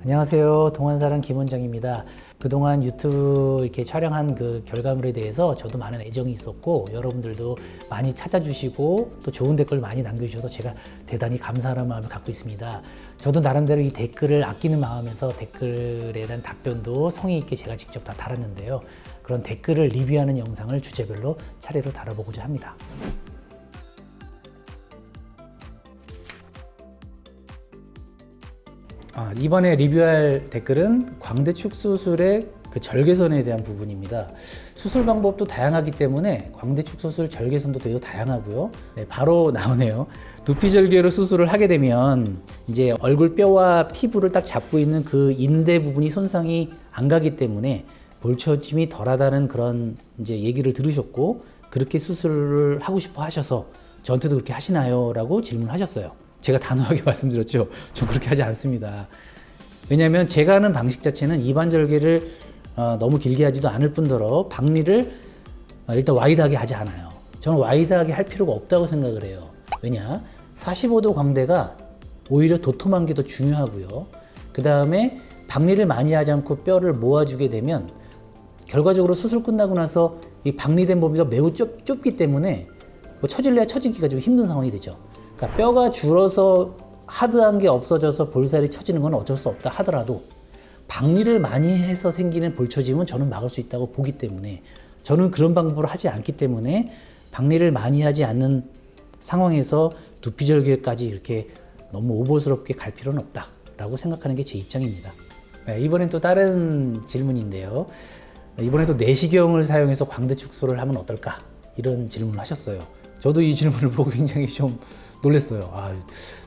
안녕하세요. 동안사랑 김원장입니다. 그동안 유튜브 이렇게 촬영한 그 결과물에 대해서 저도 많은 애정이 있었고 여러분들도 많이 찾아주시고 또 좋은 댓글 많이 남겨주셔서 제가 대단히 감사하는 마음을 갖고 있습니다. 저도 나름대로 이 댓글을 아끼는 마음에서 댓글에 대한 답변도 성의 있게 제가 직접 다 달았는데요. 그런 댓글을 리뷰하는 영상을 주제별로 차례로 다뤄보고자 합니다. 이번에 리뷰할 댓글은 광대축 수술의 그 절개선에 대한 부분입니다. 수술 방법도 다양하기 때문에 광대축 수술 절개선도 되게 다양하고요. 네, 바로 나오네요. 두피 절개로 수술을 하게 되면 이제 얼굴 뼈와 피부를 딱 잡고 있는 그 인대 부분이 손상이 안 가기 때문에 볼처짐이 덜하다는 그런 이제 얘기를 들으셨고, 그렇게 수술을 하고 싶어 하셔서 저한테도 그렇게 하시나요? 라고 질문하셨어요. 제가 단호하게 말씀드렸죠. 전 그렇게 하지 않습니다. 왜냐하면 제가 하는 방식 자체는 입안 절개를 너무 길게 하지도 않을 뿐더러 박리를 일단 와이드하게 하지 않아요. 저는 와이드하게 할 필요가 없다고 생각을 해요. 왜냐? 45도 광대가 오히려 도톰한 게 더 중요하고요. 그 다음에 박리를 많이 하지 않고 뼈를 모아주게 되면 결과적으로 수술 끝나고 나서 이 박리된 범위가 매우 좁기 때문에 뭐 처질래야 처지기가 좀 힘든 상황이 되죠. 그러니까 뼈가 줄어서 하드한 게 없어져서 볼살이 처지는 건 어쩔 수 없다 하더라도 박리를 많이 해서 생기는 볼처짐은 저는 막을 수 있다고 보기 때문에 저는 그런 방법을 하지 않기 때문에 박리를 많이 하지 않는 상황에서 두피 절개까지 이렇게 너무 오버스럽게 갈 필요는 없다라고 생각하는 게 제 입장입니다. 네, 이번엔 또 다른 질문인데요. 이번에도 내시경을 사용해서 광대 축소를 하면 어떨까? 이런 질문을 하셨어요. 저도 이 질문을 보고 굉장히 좀 놀랐어요.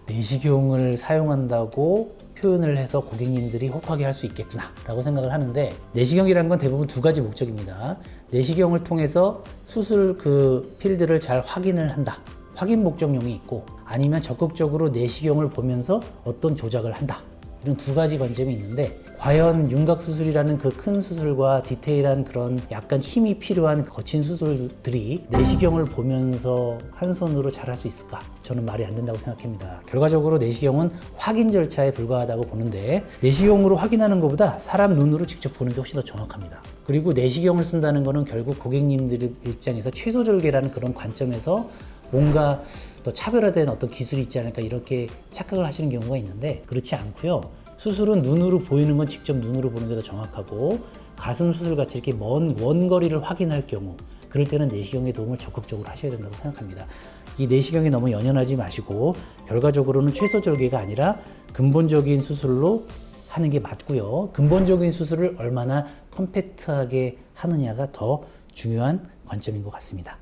내시경을 사용한다고 표현을 해서 고객님들이 혹하게 할 수 있겠구나 라고 생각을 하는데, 내시경이라는 건 대부분 두 가지 목적입니다. 내시경을 통해서 수술 그 필드를 잘 확인을 한다, 확인 목적용이 있고, 아니면 적극적으로 내시경을 보면서 어떤 조작을 한다, 이런 두 가지 관점이 있는데, 과연 윤곽 수술이라는 그 큰 수술과 디테일한 그런 약간 힘이 필요한 거친 수술들이 내시경을 보면서 한 손으로 잘 할 수 있을까? 저는 말이 안 된다고 생각합니다. 결과적으로 내시경은 확인 절차에 불과하다고 보는데, 내시경으로 확인하는 것보다 사람 눈으로 직접 보는 게 훨씬 더 정확합니다. 그리고 내시경을 쓴다는 것은 결국 고객님들 입장에서 최소 절개라는 그런 관점에서 뭔가 더 차별화된 어떤 기술이 있지 않을까, 이렇게 착각을 하시는 경우가 있는데, 그렇지 않고요. 수술은 눈으로 보이는 건 직접 눈으로 보는 게 더 정확하고, 가슴 수술같이 이렇게 먼 원거리를 확인할 경우, 그럴 때는 내시경의 도움을 적극적으로 하셔야 된다고 생각합니다. 이 내시경에 너무 연연하지 마시고 결과적으로는 최소 절개가 아니라 근본적인 수술로 하는 게 맞고요. 근본적인 수술을 얼마나 컴팩트하게 하느냐가 더 중요한 관점인 것 같습니다.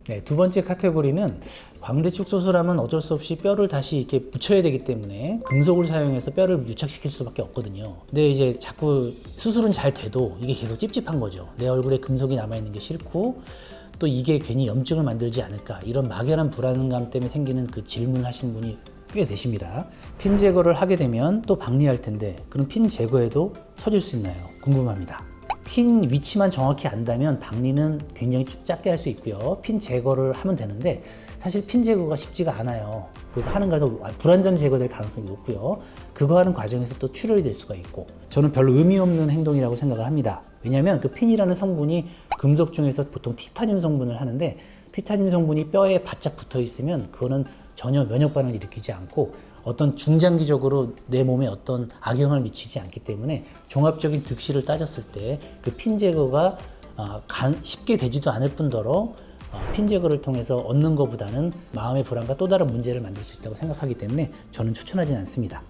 네, 두 번째 카테고리는 광대축 수술하면 어쩔 수 없이 뼈를 다시 이렇게 붙여야 되기 때문에 금속을 사용해서 뼈를 유착시킬 수밖에 없거든요. 근데 이제 자꾸 수술은 잘 돼도 이게 계속 찝찝한 거죠. 내 얼굴에 금속이 남아있는 게 싫고, 또 이게 괜히 염증을 만들지 않을까, 이런 막연한 불안감 때문에 생기는 그 질문을 하시는 분이 꽤 되십니다. 핀 제거를 하게 되면 또 박리할 텐데, 그럼 핀 제거에도 처질 수 있나요? 궁금합니다. 핀 위치만 정확히 안다면 박리는 굉장히 작게 할 수 있고요. 핀 제거를 하면 되는데, 사실 핀 제거가 쉽지가 않아요. 그거 하는 과정 불완전 제거될 가능성이 높고요. 그거 하는 과정에서 또 출혈이 될 수가 있고, 저는 별로 의미 없는 행동이라고 생각을 합니다. 왜냐하면 그 핀이라는 성분이 금속 중에서 보통 티타늄 성분을 하는데, 티타늄 성분이 뼈에 바짝 붙어 있으면 그거는 전혀 면역 반응을 일으키지 않고 어떤 중장기적으로 내 몸에 어떤 악영향을 미치지 않기 때문에 종합적인 득실을 따졌을 때 그 핀 제거가 쉽게 되지도 않을 뿐더러 핀 제거를 통해서 얻는 것보다는 마음의 불안과 또 다른 문제를 만들 수 있다고 생각하기 때문에 저는 추천하진 않습니다.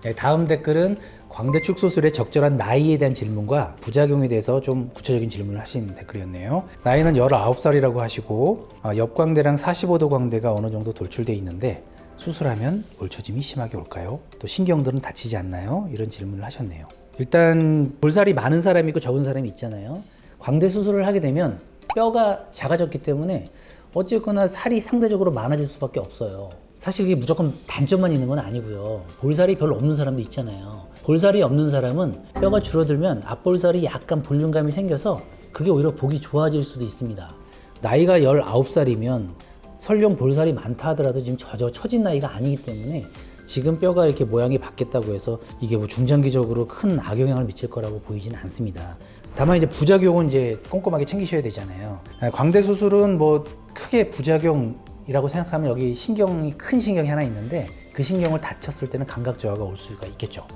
네, 다음 댓글은 광대축 수술의 적절한 나이에 대한 질문과 부작용에 대해서 좀 구체적인 질문을 하신 댓글이었네요. 나이는 19살이라고 하시고, 옆광대랑 45도 광대가 어느 정도 돌출되어 있는데 수술하면 볼처짐이 심하게 올까요? 또 신경들은 다치지 않나요? 이런 질문을 하셨네요. 일단 볼살이 많은 사람이 있고 적은 사람이 있잖아요. 광대 수술을 하게 되면 뼈가 작아졌기 때문에 어쨌거나 살이 상대적으로 많아질 수밖에 없어요. 사실 이게 무조건 단점만 있는 건 아니고요. 볼살이 별로 없는 사람도 있잖아요. 볼살이 없는 사람은 뼈가 줄어들면 앞볼살이 약간 볼륨감이 생겨서 그게 오히려 보기 좋아질 수도 있습니다. 나이가 19살이면 설령 볼살이 많다 하더라도 지금 처진 나이가 아니기 때문에 지금 뼈가 이렇게 모양이 바뀌었다고 해서 이게 뭐 중장기적으로 큰 악영향을 미칠 거라고 보이지는 않습니다. 다만 이제 부작용은 이제 꼼꼼하게 챙기셔야 되잖아요. 광대 수술은 뭐 크게 부작용이라고 생각하면 여기 신경이 큰 신경이 하나 있는데 그 신경을 다쳤을 때는 감각 저하가 올 수가 있겠죠.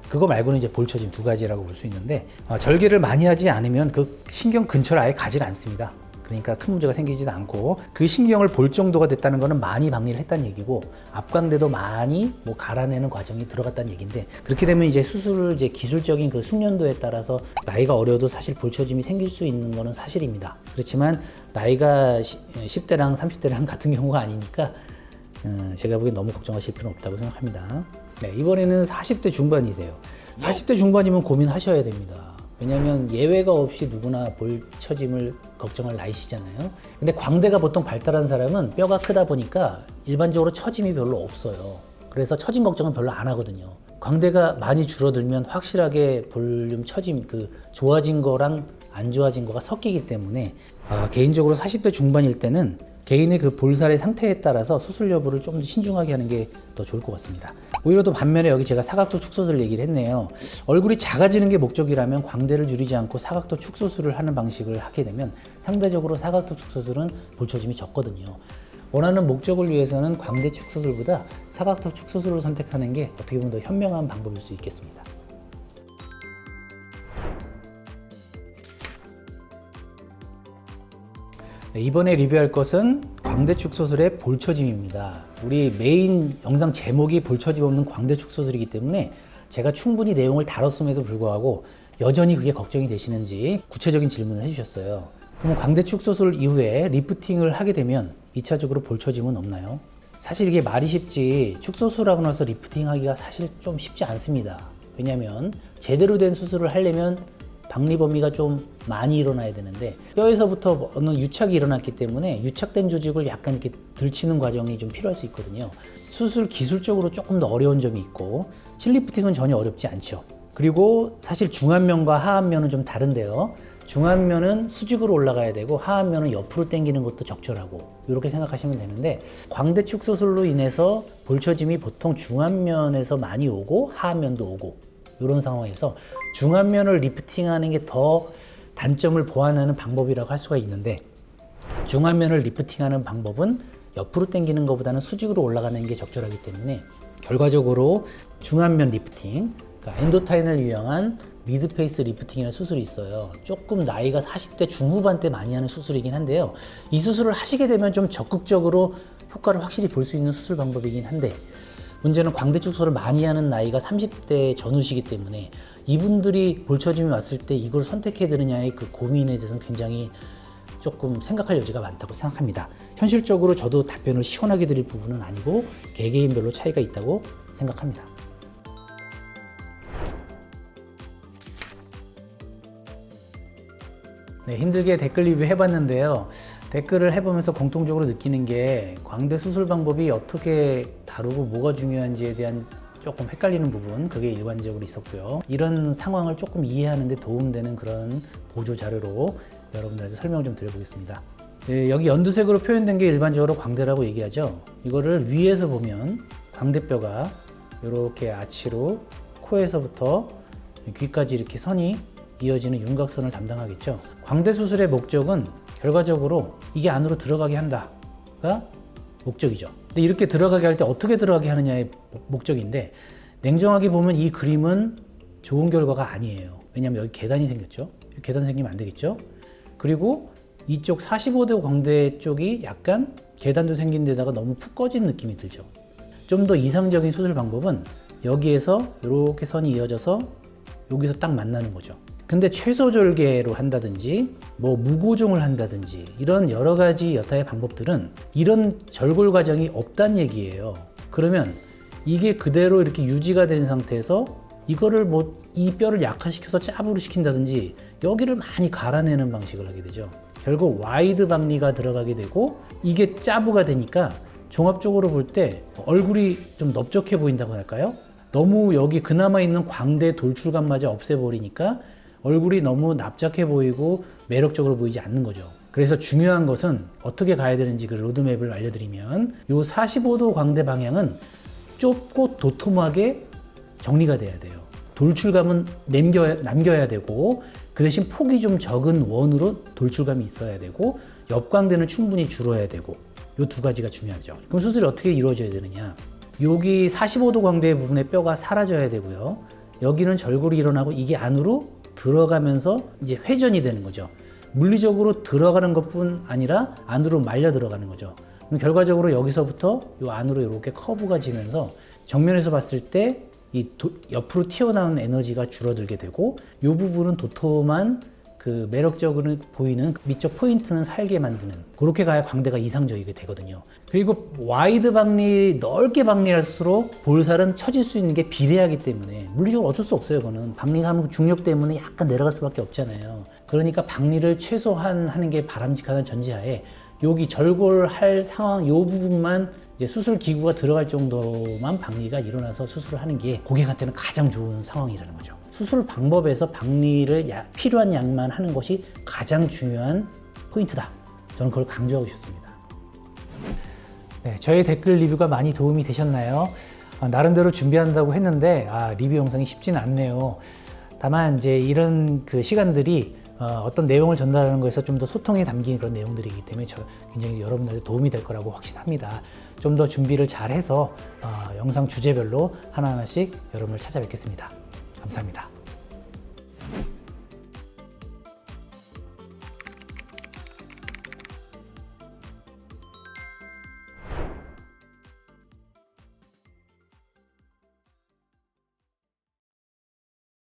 그거 말고는 이제 볼처짐 두 가지라고 볼 수 있는데 절개를 많이 하지 않으면 그 신경 근처를 아예 가지 않습니다. 그러니까 큰 문제가 생기지도 않고 그 신경을 볼 정도가 됐다는 거는 많이 박리를 했다는 얘기고 앞광대도 많이 뭐 갈아내는 과정이 들어갔다는 얘기인데 그렇게 되면 이제 수술을 이제 기술적인 그 숙련도에 따라서 나이가 어려도 사실 볼처짐이 생길 수 있는 거는 사실입니다. 그렇지만 나이가 10대랑 30대랑 같은 경우가 아니니까 제가 보기엔 너무 걱정하실 필요는 없다고 생각합니다. 네, 이번에는 40대 중반이세요. 40대 중반이면 고민하셔야 됩니다. 왜냐하면 예외가 없이 누구나 볼처짐을 걱정할 나이시잖아요. 근데 광대가 보통 발달한 사람은 뼈가 크다 보니까 일반적으로 처짐이 별로 없어요. 그래서 처짐 걱정은 별로 안 하거든요. 광대가 많이 줄어들면 확실하게 볼륨 처짐 좋아진 거랑 안 좋아진 거가 섞이기 때문에 개인적으로 40대 중반일 때는 개인의 그 볼살의 상태에 따라서 수술 여부를 좀 더 신중하게 하는 게 더 좋을 것 같습니다. 오히려 또 반면에 여기 제가 사각도 축소술 얘기를 했네요. 얼굴이 작아지는 게 목적이라면 광대를 줄이지 않고 사각도 축소술을 하는 방식을 하게 되면 상대적으로 사각도 축소술은 볼처짐이 적거든요. 원하는 목적을 위해서는 광대 축소술보다 사각도 축소술을 선택하는 게 어떻게 보면 더 현명한 방법일 수 있겠습니다. 네, 이번에 리뷰할 것은 광대축 소술의 볼처짐입니다. 우리 메인 영상 제목이 볼처짐 없는 광대축 소술이기 때문에 제가 충분히 내용을 다뤘음에도 불구하고 여전히 그게 걱정이 되시는지 구체적인 질문을 해주셨어요. 그럼 광대축 소술 이후에 리프팅을 하게 되면 2차적으로 볼처짐은 없나요? 사실 이게 말이 쉽지 축소술하고 나서 리프팅하기가 사실 좀 쉽지 않습니다. 왜냐하면 제대로 된 수술을 하려면 박리 범위가 좀 많이 일어나야 되는데 뼈에서부터 어느 유착이 일어났기 때문에 유착된 조직을 약간 이렇게 들치는 과정이 좀 필요할 수 있거든요. 수술 기술적으로 조금 더 어려운 점이 있고 실리프팅은 전혀 어렵지 않죠. 그리고 사실 중안면과 하안면은 좀 다른데요. 중안면은 수직으로 올라가야 되고 하안면은 옆으로 당기는 것도 적절하고 이렇게 생각하시면 되는데 광대축 수술로 인해서 볼처짐이 보통 중안면에서 많이 오고 하안면도 오고 이런 상황에서 중안면을 리프팅하는 게 더 단점을 보완하는 방법이라고 할 수가 있는데 중안면을 리프팅하는 방법은 옆으로 당기는 것보다는 수직으로 올라가는 게 적절하기 때문에 결과적으로 중안면 리프팅, 그러니까 엔도타인을 이용한 미드페이스 리프팅이라는 수술이 있어요. 조금 나이가 40대 중후반 때 많이 하는 수술이긴 한데요. 이 수술을 하시게 되면 좀 적극적으로 효과를 확실히 볼 수 있는 수술 방법이긴 한데 문제는 광대축소를 많이 하는 나이가 30대 전후시기 때문에 이분들이 볼처짐이 왔을 때 이걸 선택해야 되느냐의 그 고민에 대해서는 굉장히 조금 생각할 여지가 많다고 생각합니다. 현실적으로 저도 답변을 시원하게 드릴 부분은 아니고 개개인별로 차이가 있다고 생각합니다. 네, 힘들게 댓글 리뷰 해봤는데요. 댓글을 해보면서 공통적으로 느끼는 게 광대 수술 방법이 어떻게 다루고 뭐가 중요한지에 대한 조금 헷갈리는 부분, 그게 일반적으로 있었고요. 이런 상황을 조금 이해하는 데 도움되는 그런 보조 자료로 여러분들한테 설명을 좀 드려보겠습니다. 네, 여기 연두색으로 표현된 게 일반적으로 광대라고 얘기하죠. 이거를 위에서 보면 광대뼈가 이렇게 아치로 코에서부터 귀까지 이렇게 선이 이어지는 윤곽선을 담당하겠죠. 광대 수술의 목적은 결과적으로 이게 안으로 들어가게 한다가 목적이죠. 근데 이렇게 들어가게 할 때 어떻게 들어가게 하느냐의 목적인데 냉정하게 보면 이 그림은 좋은 결과가 아니에요. 왜냐하면 여기 계단이 생겼죠. 계단 생기면 안 되겠죠. 그리고 이쪽 45도 광대 쪽이 약간 계단도 생긴 데다가 너무 푹 꺼진 느낌이 들죠. 좀 더 이상적인 수술 방법은 여기에서 이렇게 선이 이어져서 여기서 딱 만나는 거죠. 근데 최소절개로 한다든지 뭐 무고정을 한다든지 이런 여러 가지 여타의 방법들은 이런 절골 과정이 없다는 얘기예요. 그러면 이게 그대로 이렇게 유지가 된 상태에서 이거를 뭐 이 뼈를 약화시켜서 짜부로 시킨다든지 여기를 많이 갈아내는 방식을 하게 되죠. 결국 와이드 박리가 들어가게 되고 이게 짜부가 되니까 종합적으로 볼 때 얼굴이 좀 넓적해 보인다고 할까요? 너무 여기 그나마 있는 광대 돌출감마저 없애버리니까 얼굴이 너무 납작해 보이고 매력적으로 보이지 않는 거죠. 그래서 중요한 것은 어떻게 가야 되는지 그 로드맵을 알려드리면, 요 45도 광대 방향은 좁고 도톰하게 정리가 돼야 돼요. 돌출감은 남겨야 되고, 그 대신 폭이 좀 적은 원으로 돌출감이 있어야 되고, 옆광대는 충분히 줄어야 되고, 요 두 가지가 중요하죠. 그럼 수술이 어떻게 이루어져야 되느냐? 여기 45도 광대 부분의 뼈가 사라져야 되고요. 여기는 절골이 일어나고 이게 안으로 들어가면서 이제 회전이 되는 거죠. 물리적으로 들어가는 것뿐 아니라 안으로 말려 들어가는 거죠. 그럼 결과적으로 여기서부터 요 안으로 이렇게 커브가 지면서 정면에서 봤을 때 이 옆으로 튀어나오는 에너지가 줄어들게 되고, 이 부분은 도톰한 그 매력적으로 보이는 미적 포인트는 살게 만드는, 그렇게 가야 광대가 이상적이게 되거든요. 그리고 와이드 박리, 넓게 박리할수록 볼살은 처질 수 있는 게 비례하기 때문에 물리적으로 어쩔 수 없어요. 그거는 박리하면 중력 때문에 약간 내려갈 수밖에 없잖아요. 그러니까 박리를 최소한 하는 게 바람직하다는 전제하에 여기 절골할 상황, 요 부분만 이제 수술 기구가 들어갈 정도만 박리가 일어나서 수술을 하는 게 고객한테는 가장 좋은 상황이라는 거죠. 수술 방법에서 박리를 필요한 양만 하는 것이 가장 중요한 포인트다. 저는 그걸 강조하고 싶습니다. 네, 저의 댓글 리뷰가 많이 도움이 되셨나요? 나름대로 준비한다고 했는데 리뷰 영상이 쉽지는 않네요. 다만 이제 이런 그 시간들이 어떤 내용을 전달하는 거에서 좀 더 소통이 담긴 그런 내용들이기 때문에 굉장히 여러분들한테 도움이 될 거라고 확신합니다. 좀 더 준비를 잘 해서 영상 주제별로 하나하나씩 여러분을 찾아뵙겠습니다. 감사합니다.